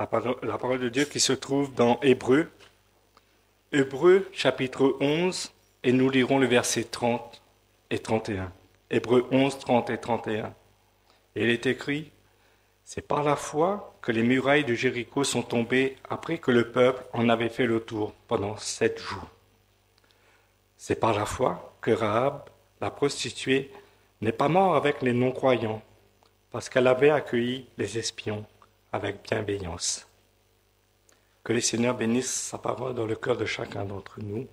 la parole de Dieu qui se trouve dans Hébreux chapitre 11, et nous lirons le verset 30 et 31. Hébreux 11, 30 et 31. Et il est écrit, c'est par la foi que les murailles de Jéricho sont tombées après que le peuple en avait fait le tour pendant 7 jours. C'est par la foi que Rahab, la prostituée, n'est pas morte avec les non-croyants, parce qu'elle avait accueilli les espions avec bienveillance. Que le Seigneur bénisse sa parole dans le cœur de chacun d'entre nous.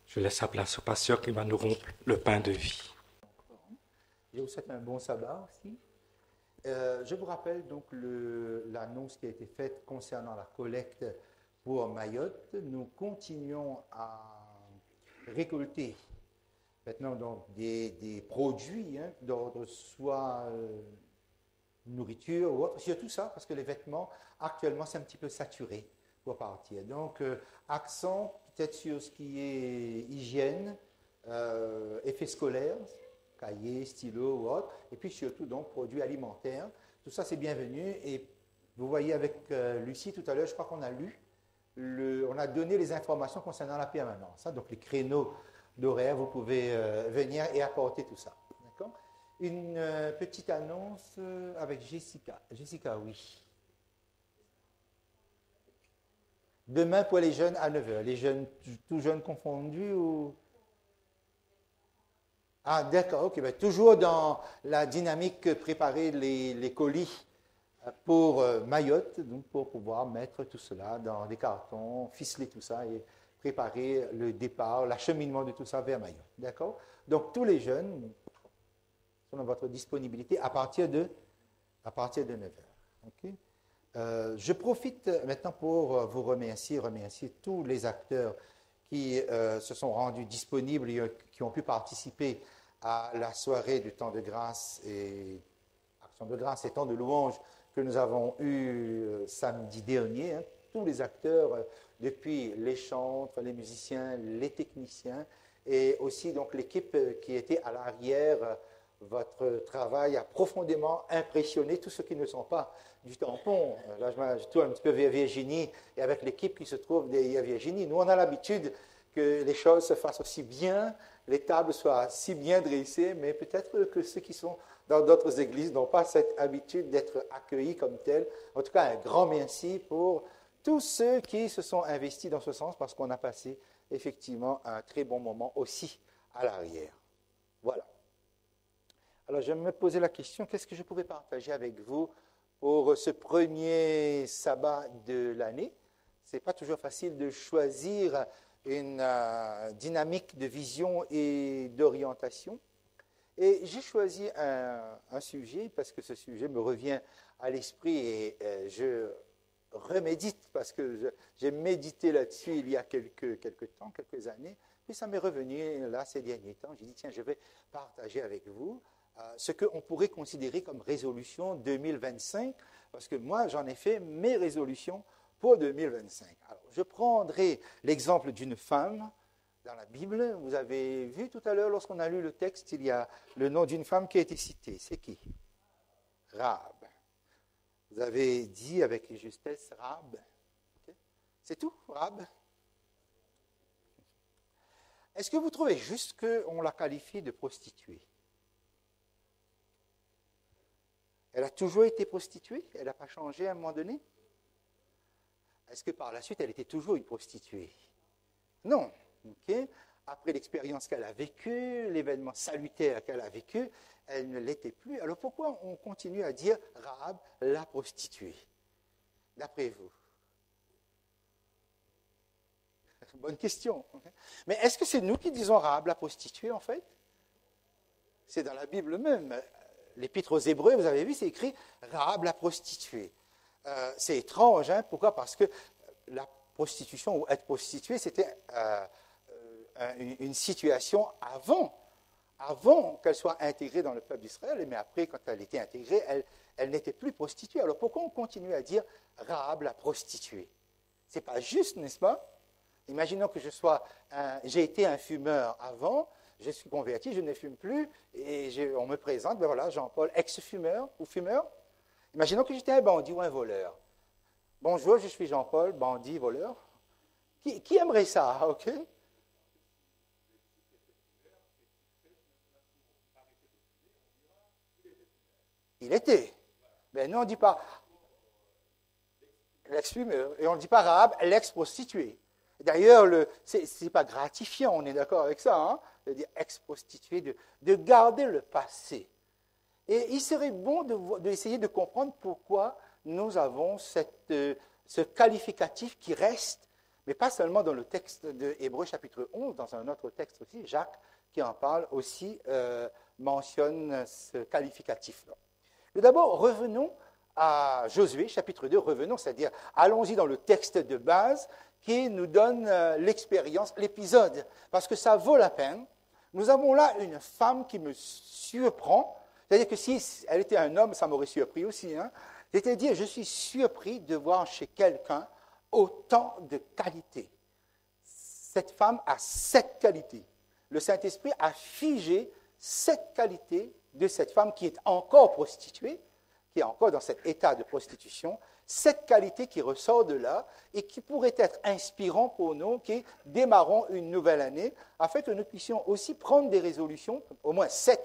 Je laisse la place au pasteur qui va nous rompre le pain de vie. Je vous souhaite un bon sabbat aussi. Je vous rappelle donc l'annonce qui a été faite concernant la collecte pour Mayotte. Nous continuons à récolter maintenant donc des produits d'ordre soit nourriture ou autre, surtout ça, parce que les vêtements, actuellement, c'est un petit peu saturé pour partir. Donc, accent peut-être sur ce qui est hygiène, effets scolaires, cahiers, stylos ou autre, et puis surtout donc produits alimentaires. Tout ça, c'est bienvenu. Et vous voyez avec Lucie tout à l'heure, je crois qu'on a lu, on a donné les informations concernant la permanence. Donc, les créneaux d'horaire, vous pouvez venir et apporter tout ça. D'accord ? Une petite annonce avec Jessica. Jessica, oui. Demain pour les jeunes à 9h. Les jeunes, tous jeunes confondus ou... Ah, d'accord, ok. Ben, toujours dans la dynamique, préparer les colis pour Mayotte, donc pour pouvoir mettre tout cela dans des cartons, ficeler tout ça et préparer le départ, l'acheminement de tout ça vers Mayotte. D'accord? Donc, tous les jeunes sont dans votre disponibilité à partir de 9h. Okay? Je profite maintenant pour vous remercier tous les acteurs qui se sont rendus disponibles et qui ont pu participer à la soirée du temps de grâce et action de grâce et temps de louange que nous avons eu samedi dernier. Tous les acteurs, depuis les chantres, les musiciens, les techniciens et aussi donc l'équipe qui était à l'arrière. Votre travail a profondément impressionné tous ceux qui ne sont pas du tampon. Là, je tourne un petit peu vers Virginie et avec l'équipe qui se trouve derrière Virginie. Nous, on a l'habitude que les choses se fassent aussi bien, les tables soient si bien dressées, mais peut-être que ceux qui sont dans d'autres églises n'ont pas cette habitude d'être accueillis comme tels. En tout cas, un grand merci pour tous ceux qui se sont investis dans ce sens parce qu'on a passé effectivement un très bon moment aussi à l'arrière. Voilà. Alors, je me posais la question, qu'est-ce que je pouvais partager avec vous pour ce premier sabbat de l'année? Ce n'est pas toujours facile de choisir une dynamique de vision et d'orientation. Et j'ai choisi un sujet, parce que ce sujet me revient à l'esprit et je remédite, parce que j'ai médité là-dessus il y a quelques temps, quelques années, puis ça m'est revenu là ces derniers temps. J'ai dit, tiens, je vais partager avec vous ce qu'on pourrait considérer comme résolution 2025, parce que moi, j'en ai fait mes résolutions pour 2025. Alors, je prendrai l'exemple d'une femme dans la Bible. Vous avez vu tout à l'heure, lorsqu'on a lu le texte, il y a le nom d'une femme qui a été cité. C'est qui? Rahab. Vous avez dit avec justesse Rahab. Okay. C'est tout, Rahab? Est-ce que vous trouvez juste qu'on la qualifie de prostituée? Elle a toujours été prostituée? Elle n'a pas changé à un moment donné? Est-ce que par la suite, elle était toujours une prostituée? Non. Okay. Après l'expérience qu'elle a vécue, l'événement salutaire qu'elle a vécu, elle ne l'était plus. Alors pourquoi on continue à dire Rahab la prostituée? D'après vous? Bonne question. Mais est-ce que c'est nous qui disons Rahab la prostituée en fait? C'est dans la Bible même. L'Épître aux Hébreux, vous avez vu, c'est écrit Rahab la prostituée. C'est étrange, hein? Pourquoi? Parce que la prostitution ou être prostituée, c'était une situation avant qu'elle soit intégrée dans le peuple d'Israël, mais après, quand elle était intégrée, elle n'était plus prostituée. Alors pourquoi on continue à dire Rahab la prostituée? C'est pas juste, n'est-ce pas? Imaginons que j'ai été un fumeur avant, je suis converti, je ne fume plus, et on me présente, ben voilà, Jean-Paul, ex-fumeur ou fumeur. Imaginons que j'étais un bandit ou un voleur. Bonjour, je suis Jean-Paul, bandit, voleur. Qui aimerait ça, ok? Il était. Mais nous, on ne dit pas l'ex-fumeur. Et on ne dit pas Rahab, l'ex-prostituée. D'ailleurs, ce n'est pas gratifiant, on est d'accord avec ça, hein? De dire ex-prostituée, de garder le passé. Et il serait bon d'essayer de comprendre pourquoi nous avons ce qualificatif qui reste, mais pas seulement dans le texte de Hébreux chapitre 11, dans un autre texte aussi, Jacques, qui en parle aussi, mentionne ce qualificatif-là. D'abord, revenons à Josué, chapitre 2, c'est-à-dire allons-y dans le texte de base qui nous donne l'expérience, l'épisode, parce que ça vaut la peine. Nous avons là une femme qui me surprend, c'est-à-dire que si elle était un homme, ça m'aurait surpris aussi. Hein? C'est-à-dire, je suis surpris de voir chez quelqu'un autant de qualités. Cette femme a 7 qualités. Le Saint-Esprit a figé 7 qualités de cette femme qui est encore prostituée, qui est encore dans cet état de prostitution, 7 qualités qui ressortent de là et qui pourraient être inspirants pour nous qui démarrons une nouvelle année, afin que nous puissions aussi prendre des résolutions, au moins 7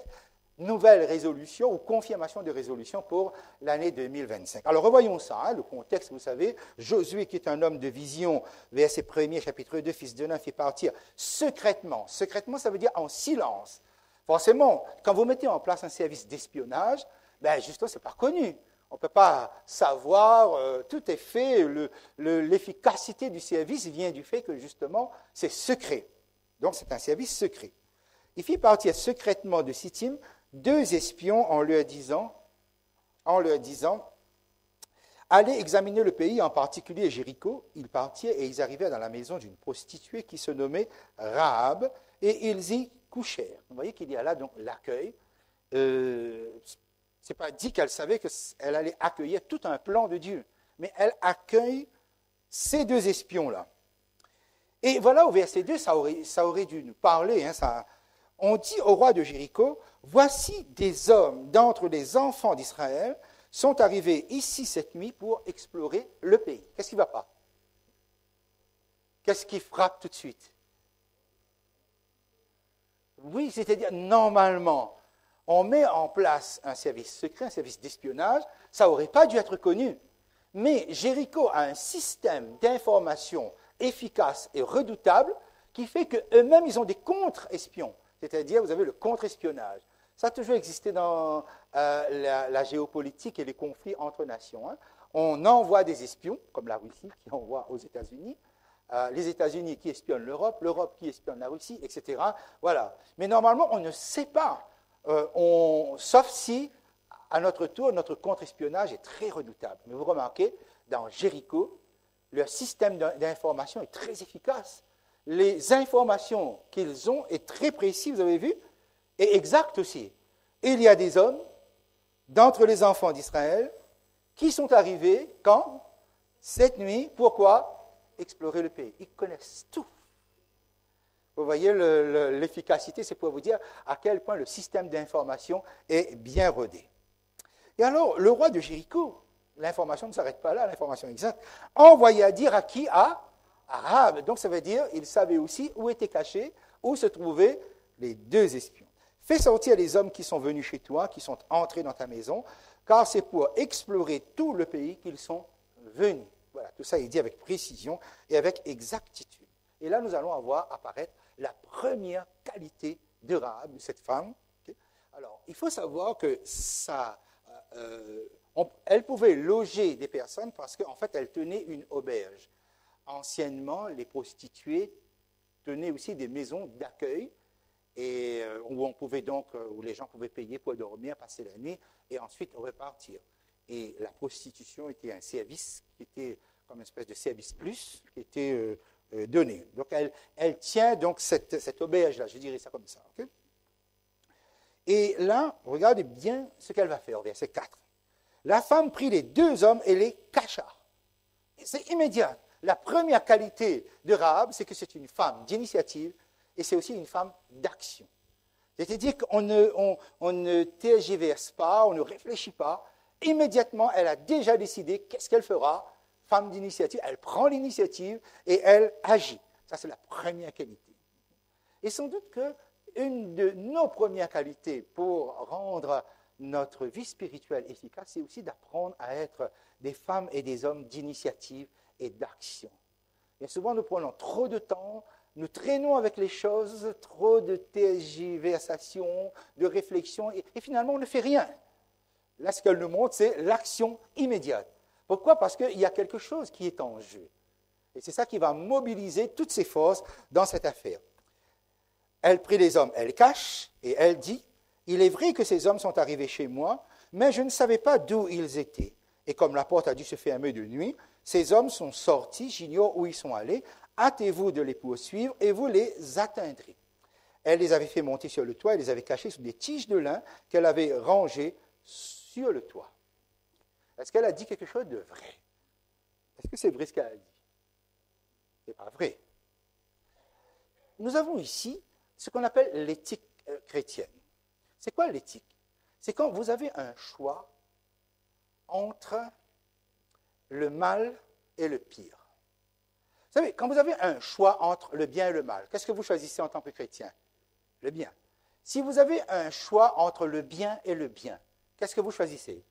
nouvelles résolutions ou confirmations de résolutions pour l'année 2025. Alors revoyons ça, hein, le contexte, vous savez, Josué qui est un homme de vision, verset 1er, chapitre 2, fils de Nun, fait partir secrètement. Secrètement, ça veut dire en silence. Forcément, quand vous mettez en place un service d'espionnage, ben justement, ce n'est pas connu. On ne peut pas savoir, tout est fait, l'efficacité du service vient du fait que justement, c'est secret. Donc, c'est un service secret. Il fit partir secrètement de Sittim 2 espions en leur disant, allez examiner le pays, en particulier Jéricho. Ils partirent et ils arrivèrent dans la maison d'une prostituée qui se nommait Rahab, et ils y couchèrent. Vous voyez qu'il y a là donc l'accueil. Ce n'est pas dit qu'elle savait qu'elle allait accueillir tout un plan de Dieu, mais elle accueille ces 2 espions-là. Et voilà, au verset 2, ça aurait dû nous parler. Hein, on dit au roi de Jéricho, voici des hommes d'entre les enfants d'Israël sont arrivés ici cette nuit pour explorer le pays. Qu'est-ce qui ne va pas? Qu'est-ce qui frappe tout de suite? Oui, c'est-à-dire, normalement, on met en place un service secret, un service d'espionnage, ça n'aurait pas dû être connu. Mais Jéricho a un système d'information efficace et redoutable qui fait qu'eux-mêmes, ils ont des contre-espions. C'est-à-dire, vous avez le contre-espionnage. Ça a toujours existé dans la géopolitique et les conflits entre nations. Hein. On envoie des espions, comme la Russie qui envoie aux États-Unis, les États-Unis qui espionnent l'Europe, l'Europe qui espionne la Russie, etc. Voilà. Mais normalement, on ne sait pas, sauf si, à notre tour, notre contre-espionnage est très redoutable. Mais vous remarquez, dans Jéricho, leur système d'information est très efficace. Les informations qu'ils ont est très précis, vous avez vu, et exact aussi. Il y a des hommes d'entre les enfants d'Israël qui sont arrivés quand? Cette nuit. Pourquoi? Explorer le pays. Ils connaissent tout. Vous voyez, l'efficacité, c'est pour vous dire à quel point le système d'information est bien rodé. Et alors, le roi de Jéricho, l'information ne s'arrête pas là, l'information exacte, envoya dire à qui? À Rahab. Donc, ça veut dire qu'il savait aussi où étaient cachés, où se trouvaient les 2 espions. Fais sortir les hommes qui sont venus chez toi, qui sont entrés dans ta maison, car c'est pour explorer tout le pays qu'ils sont venus. Voilà, tout ça est dit avec précision et avec exactitude. Et là, nous allons avoir apparaître la première qualité de Rahab, de cette femme. Okay? Alors, il faut savoir que elle pouvait loger des personnes parce qu'en fait, elle tenait une auberge. Anciennement, les prostituées tenaient aussi des maisons d'accueil et où les gens pouvaient payer pour dormir, passer la nuit et ensuite repartir. Et la prostitution était un service qui était comme une espèce de service plus qui était donné. Donc elle tient donc cette auberge-là, je dirais ça comme ça. Okay? Et là, regardez bien ce qu'elle va faire, verset 4. La femme prit les 2 hommes et les cacha. C'est immédiat. La première qualité de Rahab, c'est que c'est une femme d'initiative et c'est aussi une femme d'action. C'est-à-dire qu'on ne tergiverse pas, on ne réfléchit pas. Immédiatement, elle a déjà décidé qu'est-ce qu'elle fera femme d'initiative, elle prend l'initiative et elle agit. Ça, c'est la première qualité. Et sans doute qu'une de nos premières qualités pour rendre notre vie spirituelle efficace, c'est aussi d'apprendre à être des femmes et des hommes d'initiative et d'action. Bien souvent, nous prenons trop de temps, nous traînons avec les choses, trop de tergiversations, de réflexions, et finalement, on ne fait rien. Là, ce qu'elle nous montre, c'est l'action immédiate. Pourquoi? Parce qu'il y a quelque chose qui est en jeu. Et c'est ça qui va mobiliser toutes ses forces dans cette affaire. Elle prit les hommes, elle cache, et elle dit, « Il est vrai que ces hommes sont arrivés chez moi, mais je ne savais pas d'où ils étaient. Et comme la porte a dû se fermer de nuit, ces hommes sont sortis, j'ignore où ils sont allés. Hâtez-vous de les poursuivre et vous les atteindrez. » Elle les avait fait monter sur le toit, elle les avait cachés sous des tiges de lin qu'elle avait rangées sur le toit. Est-ce qu'elle a dit quelque chose de vrai? Est-ce que c'est vrai ce qu'elle a dit? Ce n'est pas vrai. Nous avons ici ce qu'on appelle l'éthique chrétienne. C'est quoi l'éthique? C'est quand vous avez un choix entre le mal et le pire. Vous savez, quand vous avez un choix entre le bien et le mal, qu'est-ce que vous choisissez en tant que chrétien? Le bien. Si vous avez un choix entre le bien et le bien, qu'est-ce que vous choisissez?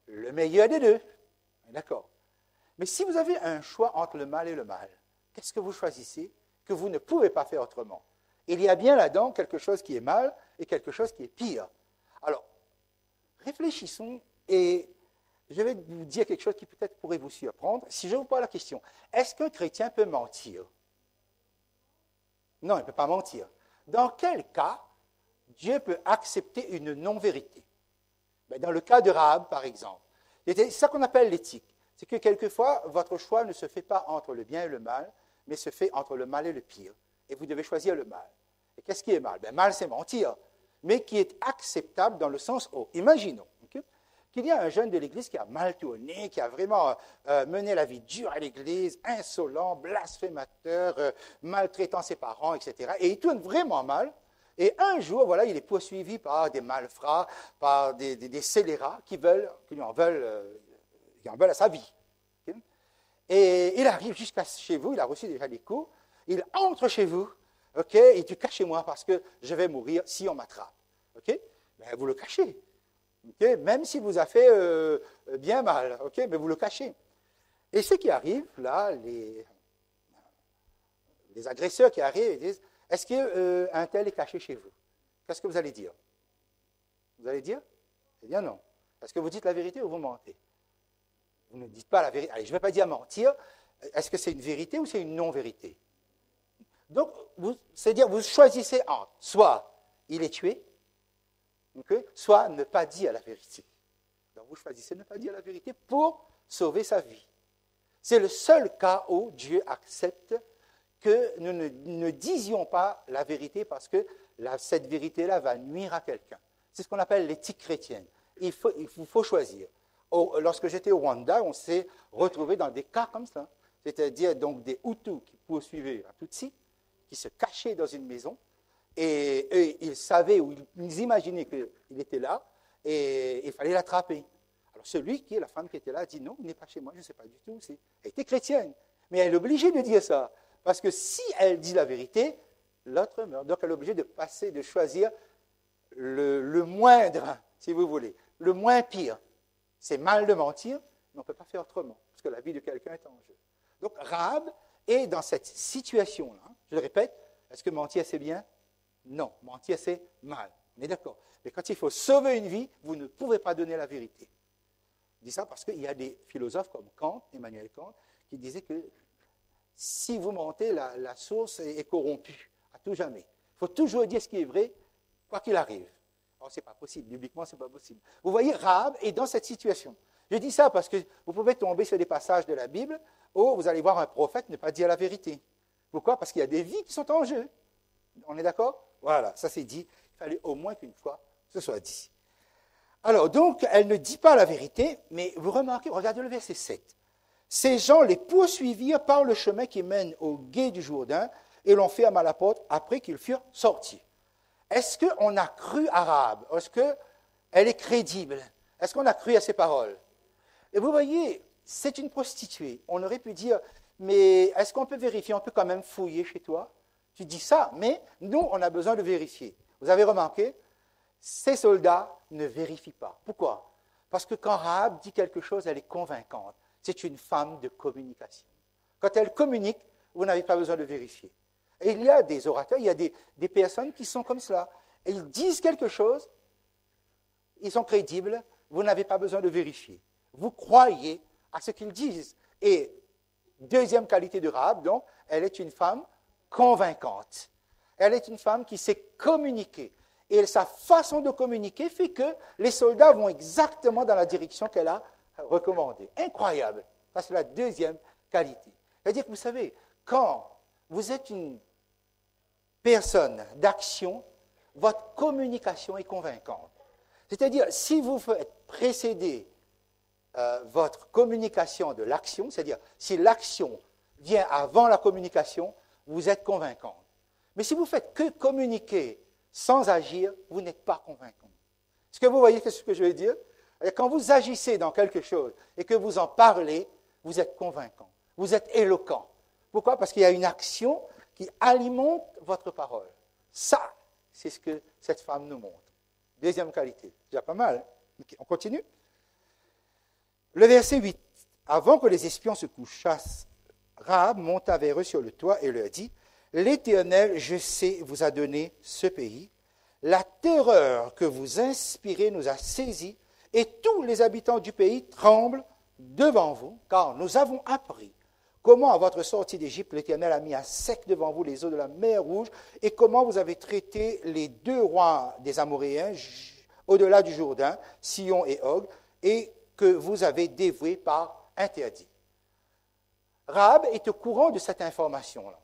Le meilleur des deux. D'accord. Mais si vous avez un choix entre le mal et le mal, qu'est-ce que vous choisissez que vous ne pouvez pas faire autrement? Il y a bien là-dedans quelque chose qui est mal et quelque chose qui est pire. Alors, réfléchissons et je vais vous dire quelque chose qui peut-être pourrait vous surprendre. Si je vous pose la question, est-ce qu'un chrétien peut mentir? Non, il ne peut pas mentir. Dans quel cas Dieu peut accepter une non-vérité? Dans le cas de Rahab, par exemple. C'est ça qu'on appelle l'éthique. C'est que quelquefois, votre choix ne se fait pas entre le bien et le mal, mais se fait entre le mal et le pire. Et vous devez choisir le mal. Et qu'est-ce qui est mal? Mal, c'est mentir, mais qui est acceptable dans le sens haut. Imaginons qu'il y a un jeune de l'Église qui a mal tourné, qui a vraiment mené la vie dure à l'Église, insolent, blasphémateur, maltraitant ses parents, etc. Et il tourne vraiment mal. Et un jour, voilà, il est poursuivi par des malfrats, par des scélérats qui en veulent à sa vie. Okay? Et il arrive jusqu'à chez vous, il a reçu déjà des coups, il entre chez vous, ok, et tu cachez-moi parce que je vais mourir si on m'attrape. Ok? Ben, vous le cachez. Okay? Même s'il vous a fait bien mal, ok, mais vous le cachez. Et ce qui arrive, là, les agresseurs qui arrivent, ils disent, est-ce qu'un tel est caché chez vous? Qu'est-ce que vous allez dire? Vous allez dire? Eh bien non. Est-ce que vous dites la vérité ou vous mentez? Vous ne dites pas la vérité. Allez, je ne vais pas dire mentir. Est-ce que c'est une vérité ou c'est une non-vérité? Donc, c'est-à-dire, vous choisissez entre soit il est tué, okay, soit ne pas dire la vérité. Donc, vous choisissez ne pas dire la vérité pour sauver sa vie. C'est le seul cas où Dieu accepte que nous ne disions pas la vérité parce que cette vérité-là va nuire à quelqu'un. C'est ce qu'on appelle l'éthique chrétienne. Il faut choisir. Lorsque j'étais au Rwanda, on s'est retrouvé dans des cas comme ça. C'est-à-dire donc des Hutus qui poursuivaient un Tutsi, qui se cachaient dans une maison, et ils savaient ou ils imaginaient qu'il était là, et il fallait l'attraper. Alors celui qui est la femme qui était là a dit non, il n'est pas chez moi, je ne sais pas du tout. Elle était chrétienne, mais elle est obligée de dire ça. Parce que si elle dit la vérité, l'autre meurt. Donc elle est obligée de choisir le moindre, si vous voulez, le moins pire. C'est mal de mentir, mais on ne peut pas faire autrement, parce que la vie de quelqu'un est en jeu. Donc Rahab est dans cette situation-là. Je le répète, est-ce que mentir c'est bien? Non, mentir c'est mal. On est d'accord. Mais quand il faut sauver une vie, vous ne pouvez pas donner la vérité. Je dis ça parce qu'il y a des philosophes comme Kant, Emmanuel Kant, qui disaient que si vous mentez, la source est corrompue, à tout jamais. Il faut toujours dire ce qui est vrai, quoi qu'il arrive. Alors, ce n'est pas possible, bibliquement, ce n'est pas possible. Vous voyez, Rahab est dans cette situation. Je dis ça parce que vous pouvez tomber sur des passages de la Bible où vous allez voir un prophète ne pas dire la vérité. Pourquoi? Parce qu'il y a des vies qui sont en jeu. On est d'accord? Voilà, ça c'est dit. Il fallait au moins qu'une fois ce soit dit. Alors, donc, elle ne dit pas la vérité, mais vous remarquez, regardez le verset 7. Ces gens les poursuivirent par le chemin qui mène au gué du Jourdain et l'ont fermé à la porte après qu'ils furent sortis. Est-ce qu'on a cru à Rahab? Est-ce qu'elle est crédible? Est-ce qu'on a cru à ses paroles? Et vous voyez, c'est une prostituée. On aurait pu dire, mais est-ce qu'on peut vérifier? On peut quand même fouiller chez toi? Tu dis ça, mais nous, on a besoin de vérifier. Vous avez remarqué? Ces soldats ne vérifient pas. Pourquoi? Parce que quand Rahab dit quelque chose, elle est convaincante. C'est une femme de communication. Quand elle communique, vous n'avez pas besoin de vérifier. Et il y a des orateurs, il y a des personnes qui sont comme cela. Et ils disent quelque chose, ils sont crédibles, vous n'avez pas besoin de vérifier. Vous croyez à ce qu'ils disent. Et deuxième qualité de Rahab, donc, elle est une femme convaincante. Elle est une femme qui sait communiquer. Et sa façon de communiquer fait que les soldats vont exactement dans la direction qu'elle a recommandée. Incroyable. Ça, c'est la deuxième qualité. C'est-à-dire que vous savez, quand vous êtes une personne d'action, votre communication est convaincante. C'est-à-dire, si vous faites précéder votre communication de l'action, c'est-à-dire, si l'action vient avant la communication, vous êtes convaincant. Mais si vous faites que communiquer sans agir, vous n'êtes pas convaincant. Est-ce que vous voyez ce que je veux dire? Quand vous agissez dans quelque chose et que vous en parlez, vous êtes convaincant. Vous êtes éloquent. Pourquoi? Parce qu'il y a une action qui alimente votre parole. Ça, c'est ce que cette femme nous montre. Deuxième qualité. Déjà pas mal. Hein? On continue. Le verset 8. Avant que les espions se couchassent, Rahab monta vers eux sur le toit et leur dit, « L'Éternel, je sais, vous a donné ce pays. La terreur que vous inspirez nous a saisis, et tous les habitants du pays tremblent devant vous, car nous avons appris comment à votre sortie d'Égypte, l'Éternel a mis à sec devant vous les eaux de la mer Rouge, et comment vous avez traité les deux rois des Amoréens au-delà du Jourdain, Sihon et Og, et que vous avez dévoués par interdit. » Rahab est au courant de cette information-là.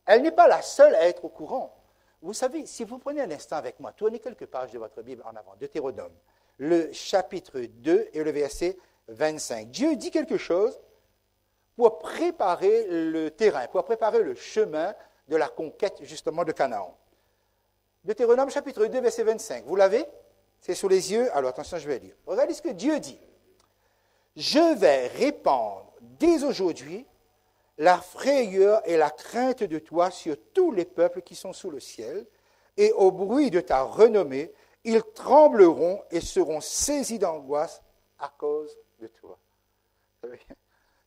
Elle n'est pas la seule à être au courant. Vous savez, si vous prenez un instant avec moi, tournez quelques pages de votre Bible en avant, Deutéronome, le chapitre 2 et le verset 25. Dieu dit quelque chose pour préparer le terrain, pour préparer le chemin de la conquête justement de Canaan. Deutéronome chapitre 2, verset 25. Vous l'avez? C'est sous les yeux. Alors attention, je vais lire. Regardez ce que Dieu dit. « Je vais répandre dès aujourd'hui la frayeur et la crainte de toi sur tous les peuples qui sont sous le ciel, et au bruit de ta renommée, ils trembleront et seront saisis d'angoisse à cause de toi. »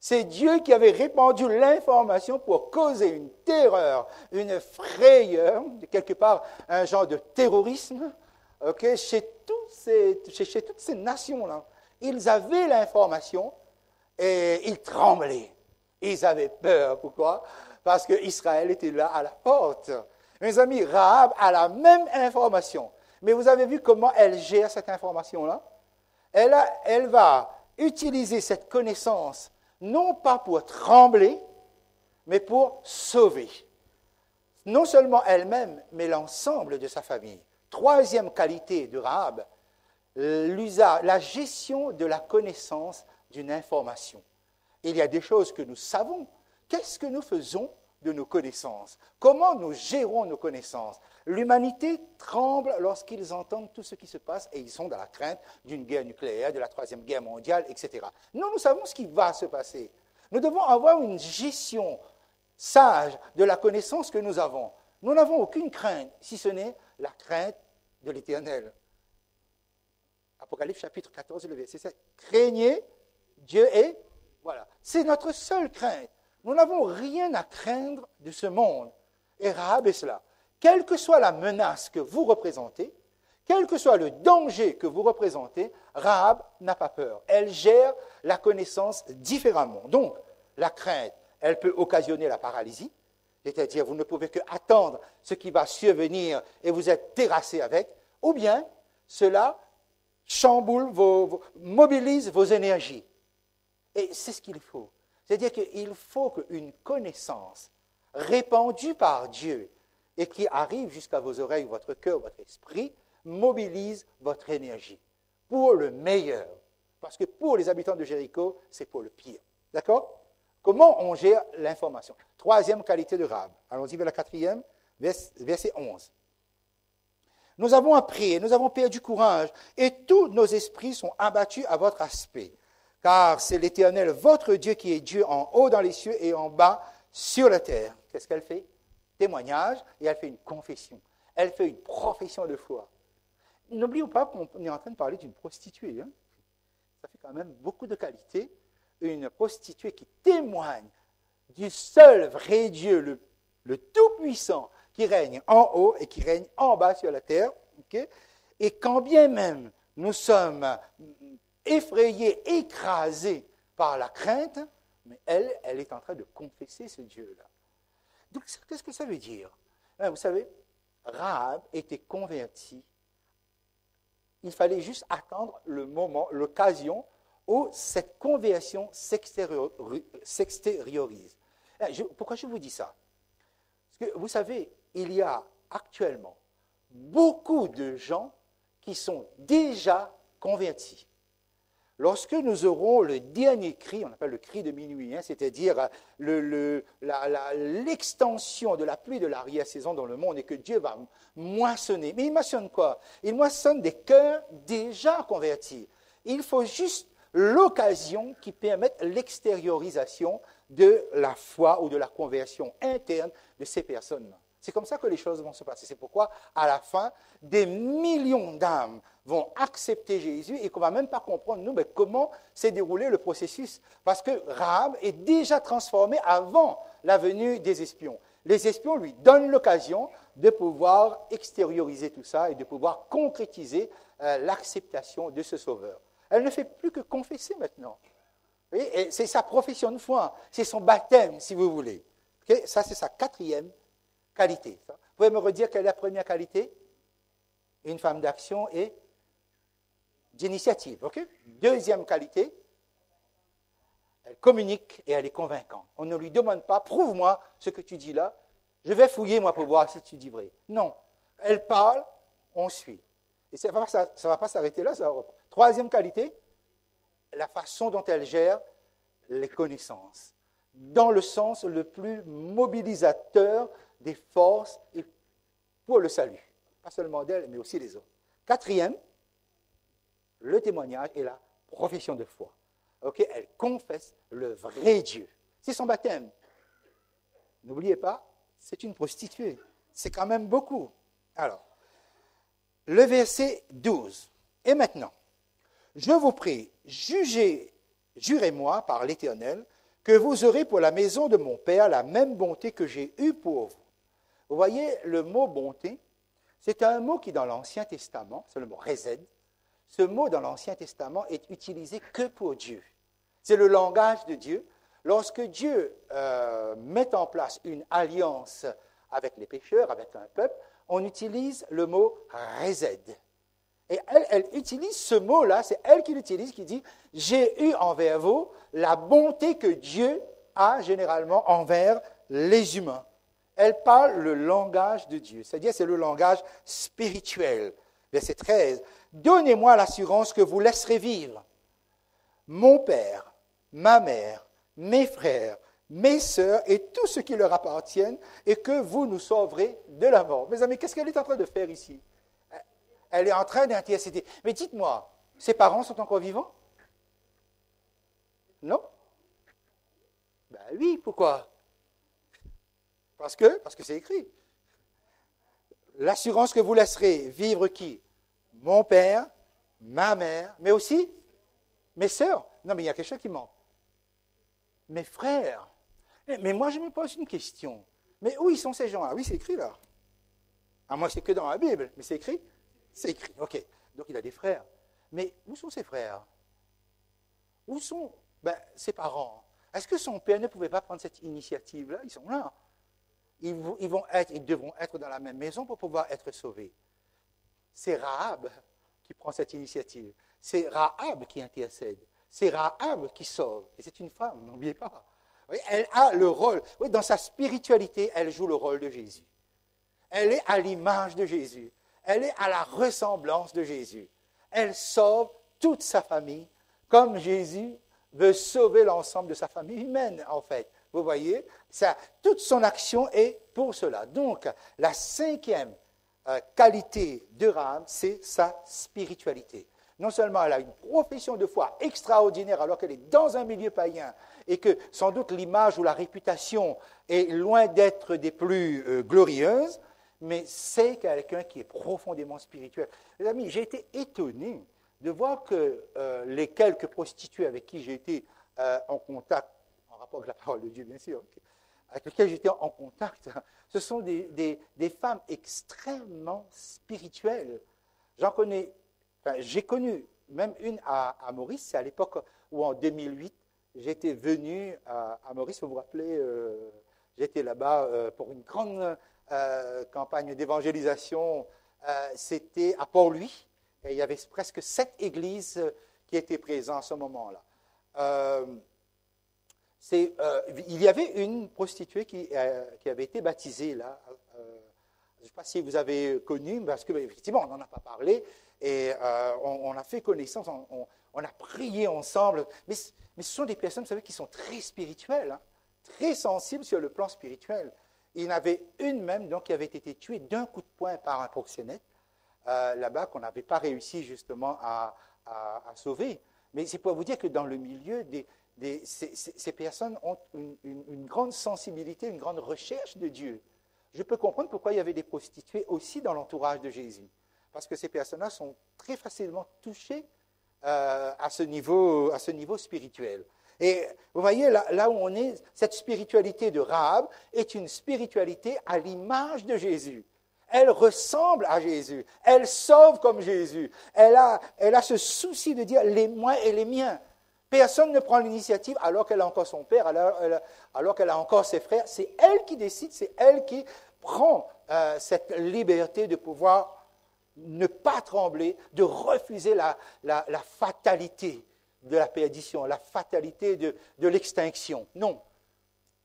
C'est Dieu qui avait répandu l'information pour causer une terreur, une frayeur, quelque part un genre de terrorisme, chez toutes ces nations-là. Ils avaient l'information et ils tremblaient. Ils avaient peur. Pourquoi? Parce qu'Israël était là à la porte. Mes amis, Rahab a la même information. Mais vous avez vu comment elle gère cette information-là? Elle va utiliser cette connaissance, non pas pour trembler, mais pour sauver. Non seulement elle-même, mais l'ensemble de sa famille. Troisième qualité de Rahab, la gestion de la connaissance d'une information. Il y a des choses que nous savons. Qu'est-ce que nous faisons de nos connaissances? Comment nous gérons nos connaissances? L'humanité tremble lorsqu'ils entendent tout ce qui se passe et ils sont dans la crainte d'une guerre nucléaire, de la Troisième Guerre mondiale, etc. Nous savons ce qui va se passer. Nous devons avoir une gestion sage de la connaissance que nous avons. Nous n'avons aucune crainte, si ce n'est la crainte de l'Éternel. Apocalypse chapitre 14, le verset 7. Craignez Dieu et voilà. C'est notre seule crainte. Nous n'avons rien à craindre de ce monde. Et Rahab est cela. Quelle que soit la menace que vous représentez, quel que soit le danger que vous représentez, Rahab n'a pas peur. Elle gère la connaissance différemment. Donc, la crainte, elle peut occasionner la paralysie, c'est-à-dire vous ne pouvez que attendre ce qui va survenir et vous êtes terrassé avec, ou bien cela chamboule, mobilise vos énergies. Et c'est ce qu'il faut. C'est-à-dire qu'il faut qu'une connaissance répandue par Dieu et qui arrive jusqu'à vos oreilles, votre cœur, votre esprit, mobilise votre énergie pour le meilleur. Parce que pour les habitants de Jéricho, c'est pour le pire. D'accord? Comment on gère l'information? Troisième qualité de Rahab. Allons-y vers la quatrième, verset 11. Nous avons appris, nous avons perdu courage, et tous nos esprits sont abattus à votre aspect. car c'est l'Éternel, votre Dieu, qui est Dieu en haut dans les cieux et en bas sur la terre. Qu'est-ce qu'elle fait? Témoignage, et elle fait une confession. Elle fait une profession de foi. N'oublions pas qu'on est en train de parler d'une prostituée. Hein? Ça fait quand même beaucoup de qualité. Une prostituée qui témoigne du seul vrai Dieu, le Tout-Puissant, qui règne en haut et qui règne en bas sur la terre. Okay? Et quand bien même nous sommes effrayés, écrasés par la crainte, mais elle est en train de confesser ce Dieu-là. Donc, qu'est-ce que ça veut dire? Vous savez, Rahab était convertie. Il fallait juste attendre le moment, l'occasion où cette conversion s'extériorise. Pourquoi je vous dis ça? Parce que vous savez, il y a actuellement beaucoup de gens qui sont déjà convertis. Lorsque nous aurons le dernier cri, on appelle le cri de minuit, hein, c'est-à-dire l'extension de la pluie de l'arrière-saison dans le monde et que Dieu va moissonner. Mais il moissonne quoi? Il moissonne des cœurs déjà convertis. Il faut juste l'occasion qui permette l'extériorisation de la foi ou de la conversion interne de ces personnes-là. C'est comme ça que les choses vont se passer. C'est pourquoi, à la fin, des millions d'âmes vont accepter Jésus et qu'on ne va même pas comprendre, nous, mais comment s'est déroulé le processus. Parce que Rahab est déjà transformée avant la venue des espions. Les espions lui donnent l'occasion de pouvoir extérioriser tout ça et de pouvoir concrétiser l'acceptation de ce Sauveur. Elle ne fait plus que confesser maintenant. Et c'est sa profession de foi, c'est son baptême, si vous voulez. Okay? Ça, c'est sa quatrième qualité. Vous pouvez me redire quelle est la première qualité? Une femme d'action et d'initiative. Okay? Deuxième qualité, elle communique et elle est convaincante. On ne lui demande pas, prouve-moi ce que tu dis là, je vais fouiller moi pour voir si tu dis vrai. Non, elle parle, on suit. Et ça ne va pas s'arrêter là, ça va reprendre. Troisième qualité, la façon dont elle gère les connaissances, dans le sens le plus mobilisateur des forces pour le salut. Pas seulement d'elle, mais aussi des autres. Quatrième, le témoignage et la profession de foi. Okay? Elle confesse le vrai Dieu. C'est son baptême. N'oubliez pas, c'est une prostituée. C'est quand même beaucoup. Alors, le verset 12. Et maintenant, je vous prie, jurez-moi par l'Éternel, que vous aurez pour la maison de mon Père la même bonté que j'ai eue pour vous. Vous voyez, le mot bonté, c'est un mot qui, dans l'Ancien Testament, c'est le mot resed, ce mot dans l'Ancien Testament est utilisé que pour Dieu. C'est le langage de Dieu. Lorsque Dieu met en place une alliance avec les pécheurs, avec un peuple, on utilise le mot resed. Et elle utilise ce mot-là, c'est elle qui l'utilise, qui dit « J'ai eu envers vous la bonté que Dieu a généralement envers les humains ». Elle parle le langage de Dieu, c'est-à-dire c'est le langage spirituel. Verset 13, « Donnez-moi l'assurance que vous laisserez vivre mon père, ma mère, mes frères, mes sœurs et tout ce qui leur appartiennent, et que vous nous sauverez de la mort. » Mes amis, qu'est-ce qu'elle est en train de faire ici? Elle est en train d'intercéder. Mais dites-moi, ses parents sont encore vivants? Non? Ben oui, pourquoi? Parce que c'est écrit. L'assurance que vous laisserez vivre qui? Mon père, ma mère, mais aussi mes sœurs. Non, mais il y a quelque chose qui manque. Mes frères. Mais moi, je me pose une question. Mais où ils sont ces gens-là? Oui, c'est écrit là. À moi, c'est que dans la Bible, mais c'est écrit? C'est écrit, ok. Donc il a des frères. Mais où sont ses frères? Où sont ses parents? Est-ce que son père ne pouvait pas prendre cette initiative-là? Ils sont là. Ils devront être dans la même maison pour pouvoir être sauvés. C'est Rahab qui prend cette initiative. C'est Rahab qui intercède. C'est Rahab qui sauve. Et c'est une femme, n'oubliez pas. Oui, elle a le rôle. Oui, dans sa spiritualité, elle joue le rôle de Jésus. Elle est à l'image de Jésus. Elle est à la ressemblance de Jésus. Elle sauve toute sa famille, comme Jésus veut sauver l'ensemble de sa famille humaine, en fait. Vous voyez, toute son action est pour cela. Donc, la cinquième qualité de Rahab, c'est sa spiritualité. non seulement elle a une profession de foi extraordinaire alors qu'elle est dans un milieu païen et que sans doute l'image ou la réputation est loin d'être des plus glorieuses, mais c'est quelqu'un qui est profondément spirituel. Les amis, j'ai été étonné de voir que les quelques prostituées avec qui j'ai été en contact, en rapport avec la parole de Dieu bien sûr, avec lesquelles j'étais en contact, ce sont des femmes extrêmement spirituelles. J'ai connu même une à Maurice, c'est à l'époque où en 2008, j'étais venu à Maurice, vous vous rappelez, j'étais là-bas pour une grande campagne d'évangélisation, c'était à Port-Louis, et il y avait presque 7 églises qui étaient présentes à ce moment-là. Il y avait une prostituée qui avait été baptisée là. Je ne sais pas si vous avez connu, parce qu'effectivement, on n'en a pas parlé, et on a fait connaissance, on a prié ensemble. Mais ce sont des personnes, vous savez, qui sont très spirituelles, hein, très sensibles sur le plan spirituel. Il y en avait une même donc, qui avait été tuée d'un coup de poing par un proxénète, là-bas, qu'on n'avait pas réussi justement à sauver. Mais c'est pour vous dire que dans le milieu, ces personnes ont une grande sensibilité, une grande recherche de Dieu. Je peux comprendre pourquoi il y avait des prostituées aussi dans l'entourage de Jésus. Parce que ces personnes-là sont très facilement touchées à ce niveau spirituel. Et vous voyez, là où on est, cette spiritualité de Rahab est une spiritualité à l'image de Jésus. Elle ressemble à Jésus. Elle sauve comme Jésus. Elle a ce souci de dire les moi et les miens. Personne ne prend l'initiative alors qu'elle a encore son père, alors qu'elle a encore ses frères. C'est elle qui décide, c'est elle qui prend cette liberté de pouvoir ne pas trembler, de refuser la fatalité de la perdition, la fatalité de l'extinction. Non.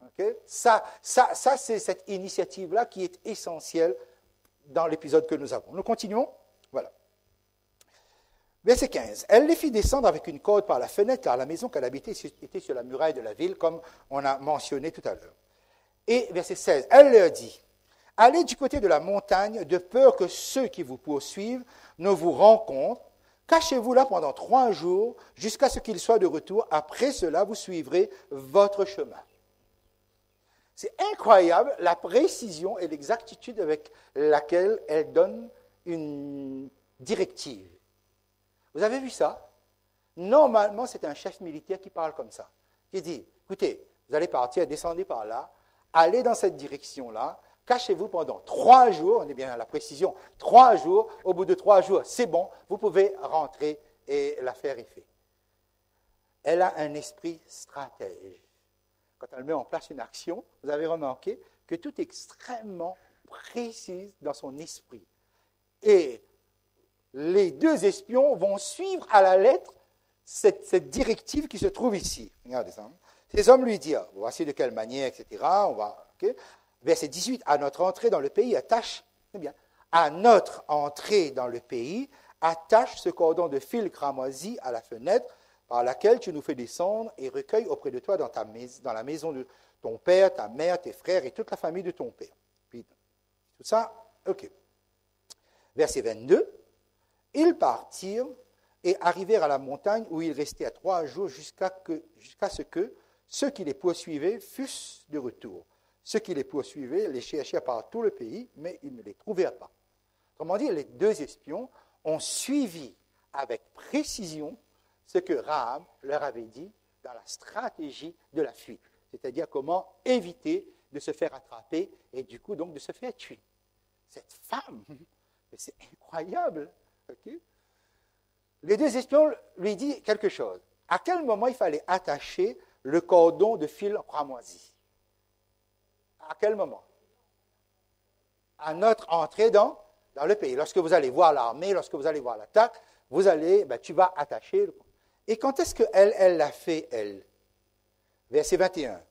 Okay? Ça c'est cette initiative-là qui est essentielle dans l'épisode que nous avons. Nous continuons. Voilà. Verset 15. Elle les fit descendre avec une corde par la fenêtre, car la maison qu'elle habitait était sur la muraille de la ville, comme on a mentionné tout à l'heure. Et verset 16. Elle leur dit, allez du côté de la montagne, de peur que ceux qui vous poursuivent ne vous rencontrent. Cachez-vous là pendant 3 jours, jusqu'à ce qu'ils soient de retour. Après cela, vous suivrez votre chemin. C'est incroyable la précision et l'exactitude avec laquelle elle donne une directive. Vous avez vu ça? Normalement, c'est un chef militaire qui parle comme ça, qui dit, écoutez, vous allez partir, descendez par là, allez dans cette direction-là, cachez-vous pendant 3 jours, on est bien à la précision, 3 jours, au bout de 3 jours, c'est bon, vous pouvez rentrer et l'affaire est faite. Elle a un esprit stratège. Quand elle met en place une action, vous avez remarqué que tout est extrêmement précis dans son esprit. Et les 2 espions vont suivre à la lettre cette directive qui se trouve ici. Regardez ça. Ces hommes lui dirent, voici de quelle manière, etc. Verset 18, à notre entrée dans le pays, attache ce cordon de fil cramoisi à la fenêtre par laquelle tu nous fais descendre et recueille auprès de toi dans la maison de ton père, ta mère, tes frères et toute la famille de ton père. Puis, tout ça, ok. Verset 22, ils partirent et arrivèrent à la montagne où ils restaient 3 jours jusqu'à ce que ceux qui les poursuivaient fussent de retour. Ceux qui les poursuivaient les cherchèrent par tout le pays, mais ils ne les trouvèrent pas. Autrement dit, les 2 espions ont suivi avec précision ce que Rahab leur avait dit dans la stratégie de la fuite, c'est-à-dire comment éviter de se faire attraper et du coup donc de se faire tuer. Cette femme, c'est incroyable. Okay? Les 2 espions lui disent quelque chose. À quel moment il fallait attacher le cordon de fil cramoisi? À quel moment? À notre entrée dans le pays. Lorsque vous allez voir l'armée, lorsque vous allez voir l'attaque, tu vas attacher. Et quand est-ce qu'elle l'a fait, elle? Verset 21.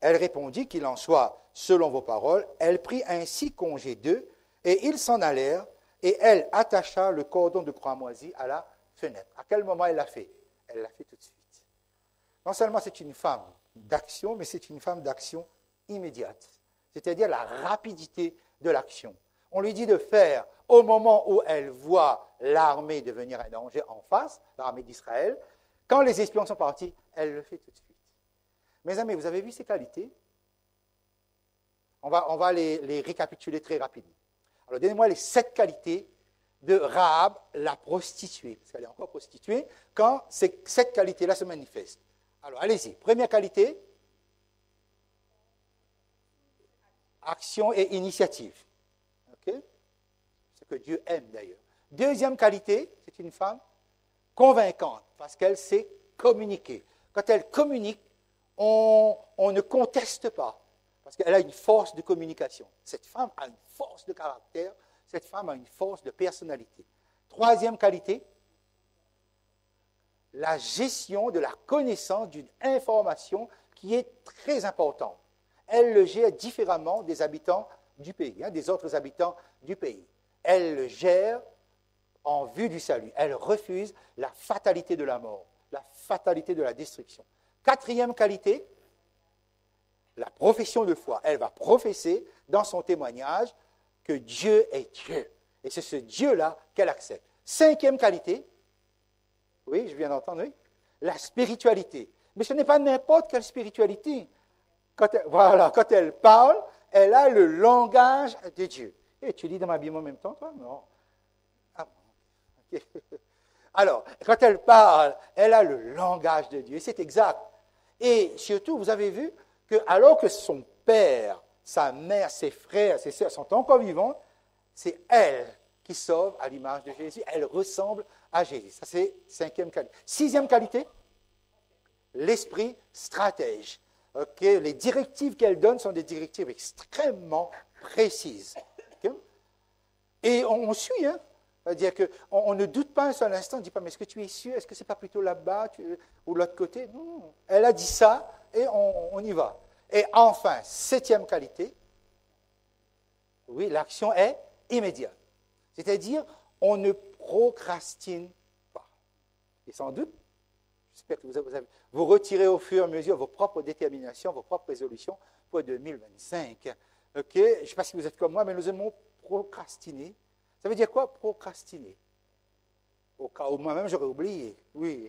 Elle répondit qu'il en soit selon vos paroles. Elle prit ainsi congé d'eux, et ils s'en allèrent, et elle attacha le cordon de cramoisi à la fenêtre. À quel moment elle l'a fait? Elle l'a fait tout de suite. Non seulement c'est une femme d'action, mais c'est une femme d'action immédiate. C'est-à-dire la rapidité de l'action. On lui dit de faire, au moment où elle voit l'armée devenir un danger en face, l'armée d'Israël, quand les espions sont partis, elle le fait tout de suite. Mes amis, vous avez vu ces qualités? On va les récapituler très rapidement. Alors, donnez-moi les 7 qualités de Rahab, la prostituée, parce qu'elle est encore prostituée, quand cette qualité-là se manifeste. Alors, allez-y. Première qualité, action et initiative. OK? Ce que Dieu aime d'ailleurs. Deuxième qualité, c'est une femme convaincante, parce qu'elle sait communiquer. Quand elle communique, on ne conteste pas, parce qu'elle a une force de communication. Cette femme a une force de caractère, cette femme a une force de personnalité. Troisième qualité, la gestion de la connaissance d'une information qui est très importante. Elle le gère différemment des habitants du pays, des autres habitants du pays. Elle le gère en vue du salut. Elle refuse la fatalité de la mort, la fatalité de la destruction. Quatrième qualité, la profession de foi. Elle va professer dans son témoignage que Dieu est Dieu. Et c'est ce Dieu-là qu'elle accepte. Cinquième qualité, oui, je viens d'entendre, oui, la spiritualité. Mais ce n'est pas n'importe quelle spiritualité. Quand elle parle, elle a le langage de Dieu. Et tu lis dans ma Bible en même temps, toi? Non. Ah, okay. Alors, quand elle parle, elle a le langage de Dieu. Et c'est exact. Et surtout, vous avez vu que alors que son père, sa mère, ses frères, ses sœurs sont encore vivants, c'est elle qui sauve à l'image de Jésus. Elle ressemble à Jésus. Ça, c'est cinquième qualité. Sixième qualité, l'esprit stratège. Okay? Les directives qu'elle donne sont des directives extrêmement précises. Okay? Et on suit, hein? C'est-à-dire qu'on ne doute pas un seul instant, on ne dit pas, mais est-ce que tu es sûr? Est-ce que ce n'est pas plutôt là-bas ou de l'autre côté? Non, elle a dit ça et on y va. Et enfin, septième qualité, oui, l'action est immédiate. C'est-à-dire, on ne procrastine pas. Et sans doute, j'espère que vous retirez au fur et à mesure vos propres déterminations, vos propres résolutions pour 2025. OK? Je ne sais pas si vous êtes comme moi, mais nous aimons procrastiner. Ça veut dire quoi, procrastiner? Au cas où moi-même j'aurais oublié. Oui.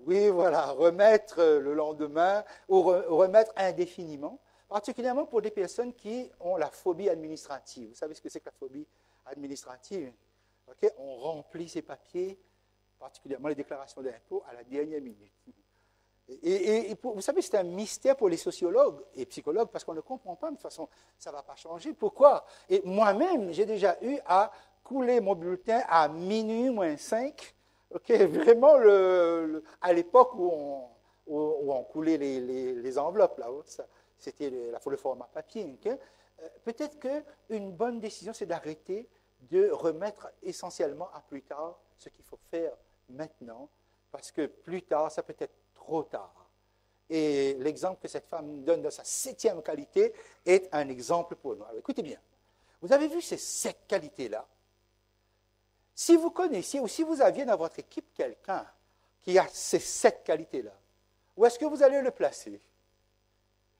Oui, voilà, remettre le lendemain ou remettre indéfiniment, particulièrement pour des personnes qui ont la phobie administrative. Vous savez ce que c'est que la phobie administrative? Okay? On remplit ses papiers, particulièrement les déclarations d'impôts, à la dernière minute. Et vous savez, c'est un mystère pour les sociologues et psychologues parce qu'on ne comprend pas, de toute façon, ça ne va pas changer. Pourquoi? Et moi-même, j'ai déjà eu à couler mon bulletin à minuit moins 5, okay, vraiment à l'époque où on coulait les enveloppes, là, c'était le format papier. Okay? Peut-être qu'une bonne décision, c'est d'arrêter de remettre essentiellement à plus tard ce qu'il faut faire maintenant, parce que plus tard, ça peut être trop tard. Et l'exemple que cette femme donne de sa septième qualité est un exemple pour nous. Alors, écoutez bien, vous avez vu ces 7 qualités-là? Si vous connaissiez ou si vous aviez dans votre équipe quelqu'un qui a ces 7 qualités-là, où est-ce que vous allez le placer?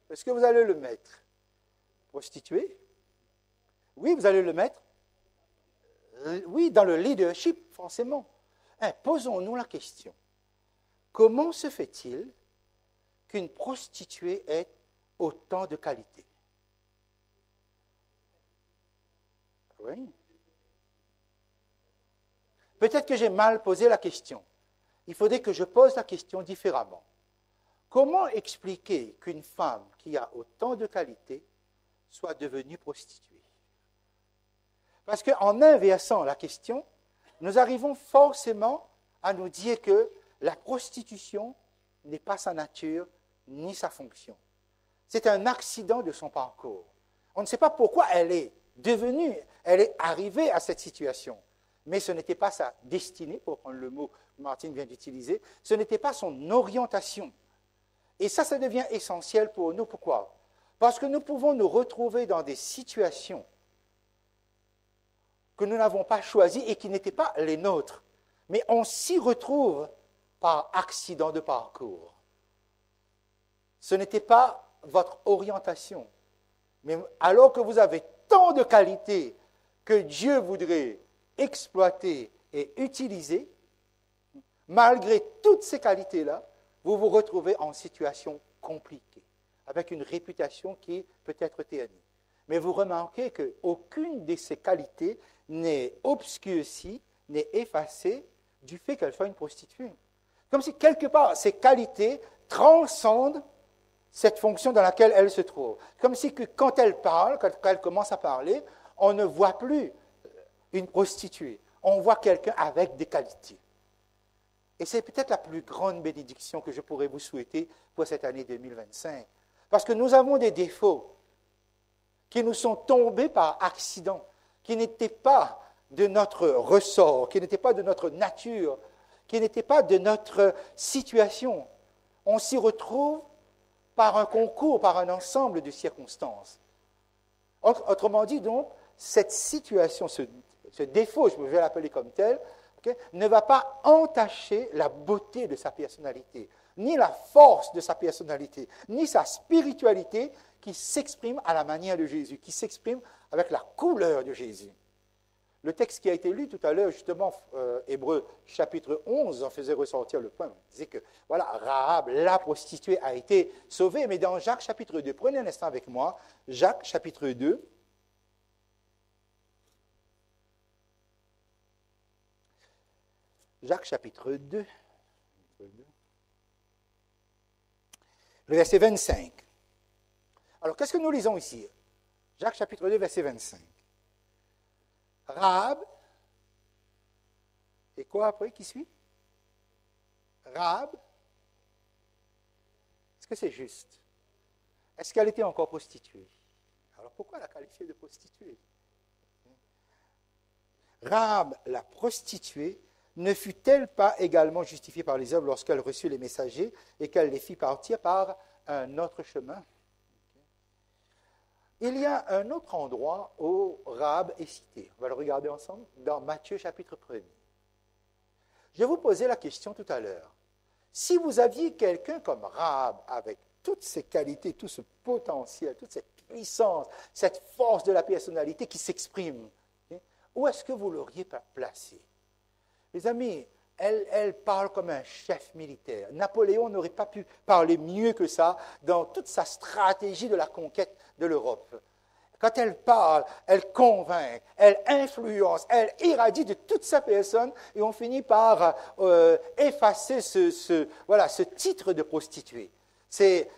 Où est-ce que vous allez le mettre? Prostitué? Oui, vous allez le mettre? Oui, dans le leadership, forcément. Posons-nous la question. Comment se fait-il qu'une prostituée ait autant de qualités? Oui. Peut-être que j'ai mal posé la question. Il faudrait que je pose la question différemment. Comment expliquer qu'une femme qui a autant de qualités soit devenue prostituée? Parce qu'en inversant la question, nous arrivons forcément à nous dire que la prostitution n'est pas sa nature ni sa fonction. C'est un accident de son parcours. On ne sait pas pourquoi elle est arrivée à cette situation. Mais ce n'était pas sa destinée, pour prendre le mot que Martine vient d'utiliser, ce n'était pas son orientation. Et ça devient essentiel pour nous. Pourquoi? Parce que nous pouvons nous retrouver dans des situations que nous n'avons pas choisies et qui n'étaient pas les nôtres. Mais on s'y retrouve par accident de parcours. Ce n'était pas votre orientation. Mais alors que vous avez tant de qualités que Dieu voudrait exploiter et utiliser, malgré toutes ces qualités-là, vous vous retrouvez en situation compliquée, avec une réputation qui peut être ternie. Mais vous remarquez qu'aucune de ces qualités n'est obscurcie, n'est effacée du fait qu'elle soit une prostituée. Comme si quelque part, ces qualités transcendent cette fonction dans laquelle elle se trouve. Comme si que quand elle parle, quand elle commence à parler, on ne voit plus une prostituée. On voit quelqu'un avec des qualités. Et c'est peut-être la plus grande bénédiction que je pourrais vous souhaiter pour cette année 2025. Parce que nous avons des défauts qui nous sont tombés par accident, qui n'étaient pas de notre ressort, qui n'étaient pas de notre nature, qui n'étaient pas de notre situation. On s'y retrouve par un concours, par un ensemble de circonstances. Autrement dit, donc, cette situation, ce défaut, je vais l'appeler comme tel, ne va pas entacher la beauté de sa personnalité, ni la force de sa personnalité, ni sa spiritualité qui s'exprime à la manière de Jésus, qui s'exprime avec la couleur de Jésus. Le texte qui a été lu tout à l'heure, justement, Hébreux chapitre 11, en faisait ressortir le point. Il disait que, voilà, Rahab, la prostituée, a été sauvée. Mais dans Jacques chapitre 2, prenez un instant avec moi, Jacques chapitre 2. Jacques chapitre 2, le verset 25. Alors, qu'est-ce que nous lisons ici? Jacques chapitre 2, verset 25. Rahab, et quoi après qui suit? Rahab, est-ce que c'est juste? Est-ce qu'elle était encore prostituée? Alors pourquoi la qualifier de prostituée? Rahab, la prostituée, ne fut-elle pas également justifiée par les œuvres lorsqu'elle reçut les messagers et qu'elle les fit partir par un autre chemin? Il y a un autre endroit où Rahab est cité. On va le regarder ensemble dans Matthieu chapitre 1er. Je vous posais la question tout à l'heure. Si vous aviez quelqu'un comme Rahab avec toutes ces qualités, tout ce potentiel, toute cette puissance, cette force de la personnalité qui s'exprime, où est-ce que vous l'auriez placé? Les amis, elle parle comme un chef militaire. Napoléon n'aurait pas pu parler mieux que ça dans toute sa stratégie de la conquête de l'Europe. Quand elle parle, elle convainc, elle influence, elle irradie de toute sa personne et on finit par effacer ce titre de prostituée. C'est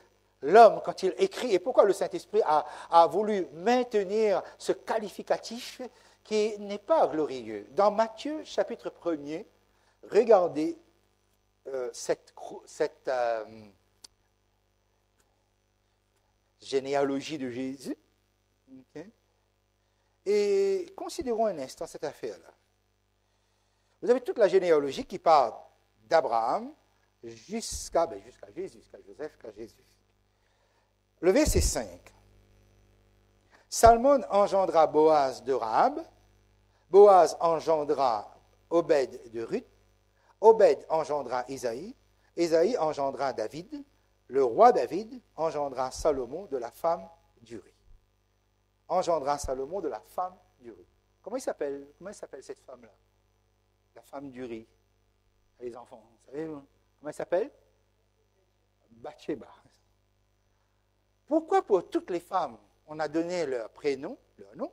l'homme, quand il écrit, et pourquoi le Saint-Esprit a voulu maintenir ce qualificatif qui n'est pas glorieux. Dans Matthieu chapitre 1er, regardez cette généalogie de Jésus. Okay. Et considérons un instant cette affaire-là. Vous avez toute la généalogie qui part d'Abraham jusqu'à Jésus, jusqu'à Joseph, jusqu'à Jésus. Le verset 5. Salmon engendra Boaz de Rahab, Boaz engendra Obed de Ruth, Obed engendra Isaïe, Isaïe engendra David, le roi David engendra Salomon de la femme d'Uri. Engendra Salomon de la femme d'Uri. Comment il s'appelle cette femme-là? La femme d'Uri. Les enfants, vous savez, comment elle s'appelle? Bathsheba. Pourquoi pour toutes les femmes, on a donné leur prénom, leur nom,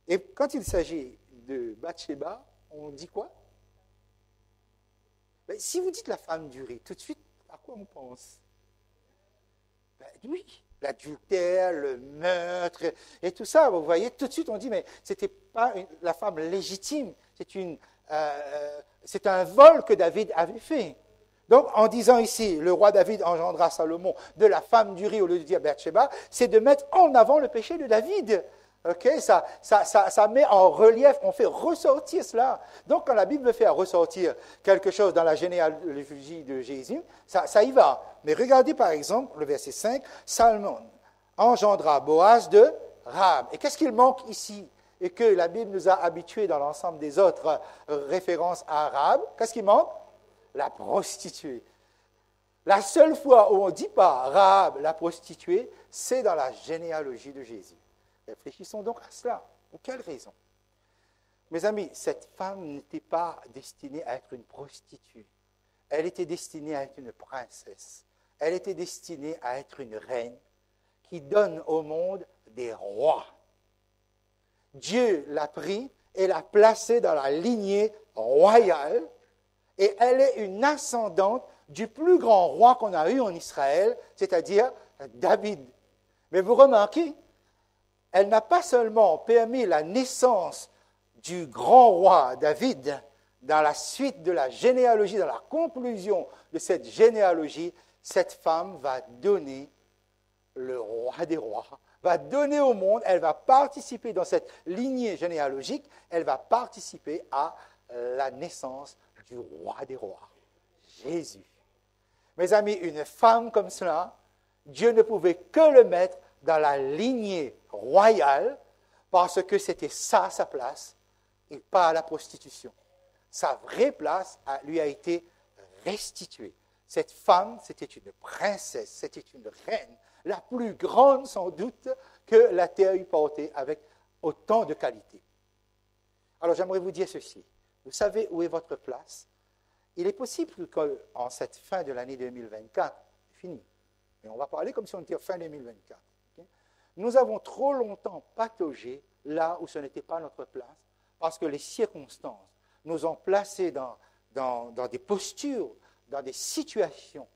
et quand il s'agit de Bathsheba, on dit quoi? Ben, si vous dites la femme d'Uri, tout de suite, à quoi on pense? Ben, oui, l'adultère, le meurtre, et tout ça, vous voyez, tout de suite on dit, mais ce n'était pas la femme légitime, c'est un vol que David avait fait. Donc, en disant ici, le roi David engendra Salomon de la femme d'Uri au lieu de dire Bathsheba, c'est de mettre en avant le péché de David. Okay? Ça met en relief, on fait ressortir cela. Donc, quand la Bible fait ressortir quelque chose dans la généalogie de Jésus, ça y va. Mais regardez par exemple le verset 5, Salmon engendra Boaz de Rahab. Et qu'est-ce qu'il manque ici? Et que la Bible nous a habitués dans l'ensemble des autres références à Rahab. Qu'est-ce qui manque? La prostituée. La seule fois où on ne dit pas Rahab, la prostituée, c'est dans la généalogie de Jésus. Réfléchissons donc à cela. Pour quelle raison? Mes amis, cette femme n'était pas destinée à être une prostituée. Elle était destinée à être une princesse. Elle était destinée à être une reine qui donne au monde des rois. Dieu l'a pris et l'a placée dans la lignée royale, et elle est une ascendante du plus grand roi qu'on a eu en Israël, c'est-à-dire David. Mais vous remarquez, elle n'a pas seulement permis la naissance du grand roi David, dans la suite de la généalogie, dans la conclusion de cette généalogie, cette femme va donner le roi des rois, va donner au monde, elle va participer dans cette lignée généalogique, elle va participer à la naissance du roi des rois, Jésus. Mes amis, une femme comme cela, Dieu ne pouvait que le mettre dans la lignée royale parce que c'était ça sa place et pas la prostitution. Sa vraie place lui a été restituée. Cette femme, c'était une princesse, c'était une reine, la plus grande sans doute que la terre eût portée, avec autant de qualité. Alors j'aimerais vous dire ceci. Vous savez où est votre place? Il est possible qu'en cette fin de l'année 2024, c'est fini, mais on va parler comme si on était fin 2024. Okay? Nous avons trop longtemps pataugé là où ce n'était pas notre place, parce que les circonstances nous ont placés dans des postures, dans des situations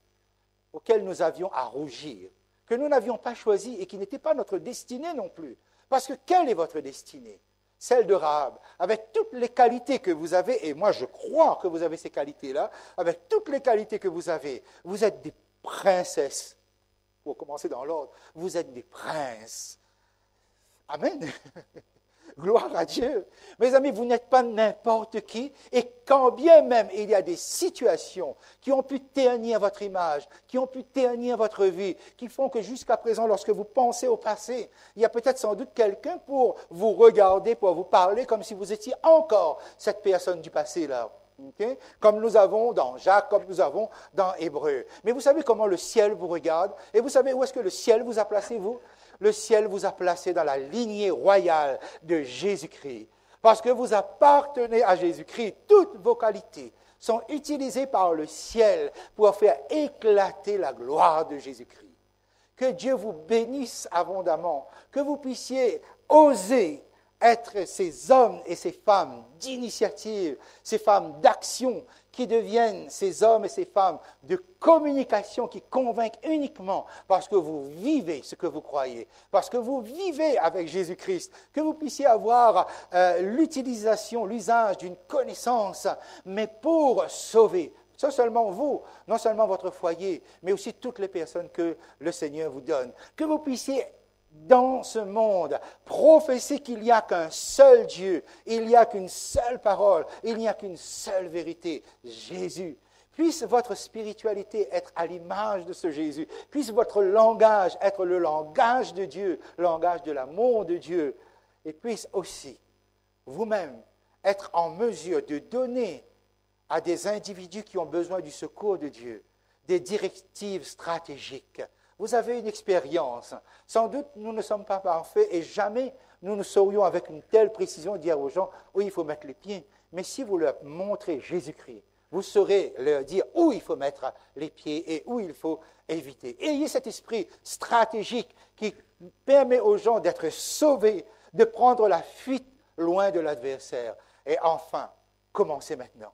auxquelles nous avions à rougir, que nous n'avions pas choisies et qui n'étaient pas notre destinée non plus. Parce que quelle est votre destinée? Celle de Rahab, avec toutes les qualités que vous avez, et moi je crois que vous avez ces qualités-là, avec toutes les qualités que vous avez, vous êtes des princesses. Pour commencer dans l'ordre, vous êtes des princes. Amen. Gloire à Dieu. Mes amis, vous n'êtes pas n'importe qui, et quand bien même il y a des situations qui ont pu ternir votre image, qui ont pu ternir votre vie, qui font que jusqu'à présent, lorsque vous pensez au passé, il y a peut-être sans doute quelqu'un pour vous regarder, pour vous parler comme si vous étiez encore cette personne du passé-là. Okay? Comme nous avons dans Jacques, comme nous avons dans Hébreux. Mais vous savez comment le ciel vous regarde? Et vous savez où est-ce que le ciel vous a placé, vous? Le ciel vous a placé dans la lignée royale de Jésus-Christ. Parce que vous appartenez à Jésus-Christ, toutes vos qualités sont utilisées par le ciel pour faire éclater la gloire de Jésus-Christ. Que Dieu vous bénisse abondamment, que vous puissiez oser être ces hommes et ces femmes d'initiative, ces femmes d'action qui deviennent ces hommes et ces femmes de communication qui convainquent uniquement parce que vous vivez ce que vous croyez, parce que vous vivez avec Jésus-Christ, que vous puissiez avoir l'utilisation, l'usage d'une connaissance, mais pour sauver. Non seulement vous, non seulement votre foyer, mais aussi toutes les personnes que le Seigneur vous donne. Que vous puissiez dans ce monde, prophétiser qu'il n'y a qu'un seul Dieu, il n'y a qu'une seule parole, il n'y a qu'une seule vérité, Jésus. Puisse votre spiritualité être à l'image de ce Jésus, puisse votre langage être le langage de Dieu, le langage de l'amour de Dieu, et puisse aussi vous-même être en mesure de donner à des individus qui ont besoin du secours de Dieu des directives stratégiques. Vous avez une expérience. Sans doute, nous ne sommes pas parfaits et jamais nous ne saurions avec une telle précision dire aux gens où il faut mettre les pieds. Mais si vous leur montrez Jésus-Christ, vous saurez leur dire où il faut mettre les pieds et où il faut éviter. Ayez cet esprit stratégique qui permet aux gens d'être sauvés, de prendre la fuite loin de l'adversaire. Et enfin, commencez maintenant.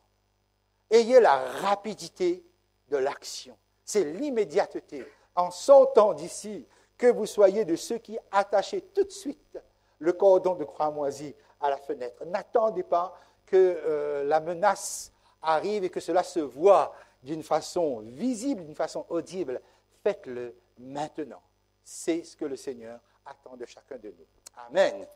Ayez la rapidité de l'action. C'est l'immédiateté. En sortant d'ici, que vous soyez de ceux qui attachez tout de suite le cordon de cramoisi à la fenêtre. N'attendez pas que la menace arrive et que cela se voit d'une façon visible, d'une façon audible. Faites-le maintenant. C'est ce que le Seigneur attend de chacun de nous. Amen.